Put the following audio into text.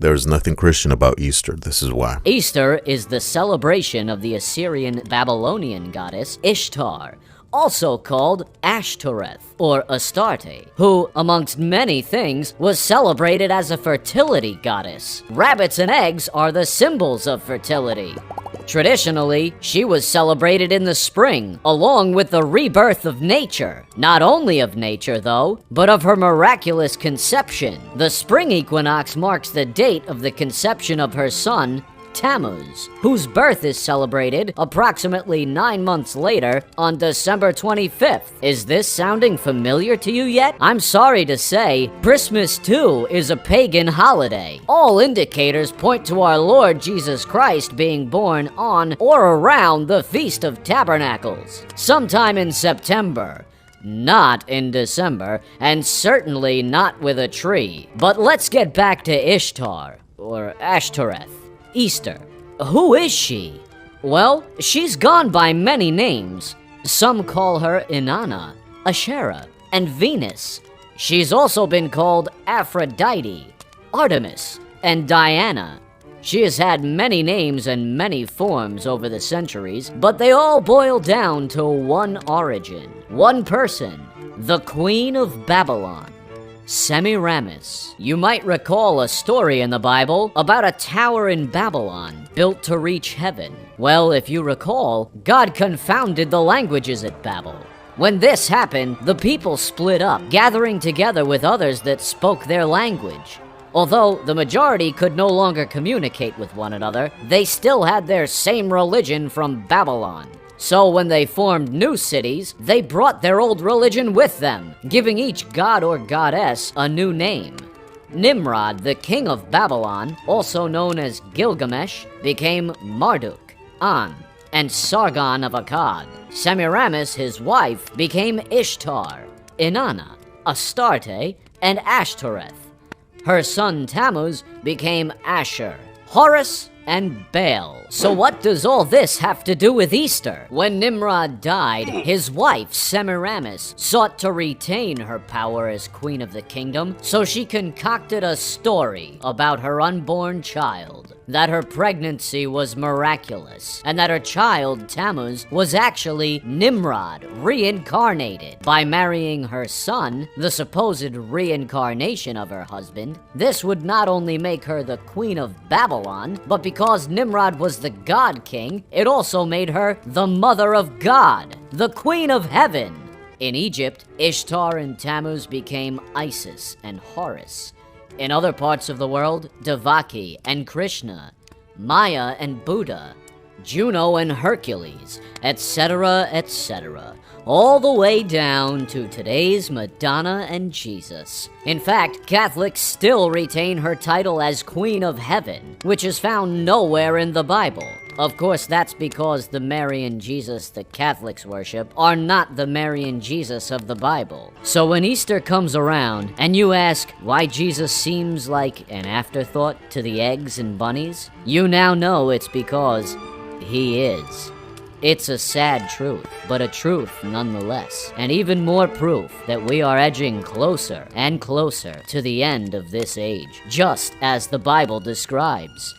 There's nothing Christian about Easter. This is why. Easter is the celebration of the Assyrian Babylonian goddess Ishtar, also called Ashtoreth or Astarte, who, amongst many things, was celebrated as a fertility goddess. Rabbits and eggs are the symbols of fertility. Traditionally, she was celebrated in the spring, along with the rebirth of nature. Not only of nature, though, but of her miraculous conception. The spring equinox marks the date of the conception of her son, Tammuz, whose birth is celebrated approximately 9 months later on December 25th. Is this sounding familiar to you yet? I'm sorry to say, Christmas too is a pagan holiday. All indicators point to our Lord Jesus Christ being born on or around the Feast of Tabernacles, sometime in September. Not in December, and certainly not with a tree. But let's get back to Ishtar, or Ashtoreth. Easter. Who is she? Well, she's gone by many names. Some call her Inanna, Asherah, and Venus. She's also been called Aphrodite, Artemis, and Diana. She has had many names and many forms over the centuries, but they all boil down to one origin, one person, the Queen of Babylon, Semiramis. You might recall a story in the Bible about a tower in Babylon built to reach heaven. Well, if you recall, God confounded the languages at Babel. When this happened, the people split up, gathering together with others that spoke their language. Although the majority could no longer communicate with one another, they still had their same religion from Babylon. So when they formed new cities, they brought their old religion with them, giving each god or goddess a new name. Nimrod, the king of Babylon, also known as Gilgamesh, became Marduk, An, and Sargon of Akkad. Semiramis, his wife, became Ishtar, Inanna, Astarte, and Ashtoreth. Her son Tammuz became Asher, Horus, and Baal. So what does all this have to do with Easter? When Nimrod died, his wife, Semiramis, sought to retain her power as queen of the kingdom, so she concocted a story about her unborn child, that her pregnancy was miraculous, and that her child, Tammuz, was actually Nimrod, reincarnated. By marrying her son, the supposed reincarnation of her husband, this would not only make her the queen of Babylon, but because Nimrod was the god king, it also made her the mother of God, the queen of heaven. In Egypt, Ishtar and Tammuz became Isis and Horus. In other parts of the world, Devaki and Krishna, Maya and Buddha, Juno and Hercules, etc., etc., all the way down to today's Madonna and Jesus. In fact, Catholics still retain her title as Queen of Heaven, which is found nowhere in the Bible. Of course, that's because the Mary and Jesus the Catholics worship are not the Mary and Jesus of the Bible. So when Easter comes around and you ask why Jesus seems like an afterthought to the eggs and bunnies, you now know it's because he is. It's a sad truth, but a truth nonetheless, and even more proof that we are edging closer and closer to the end of this age, just as the Bible describes.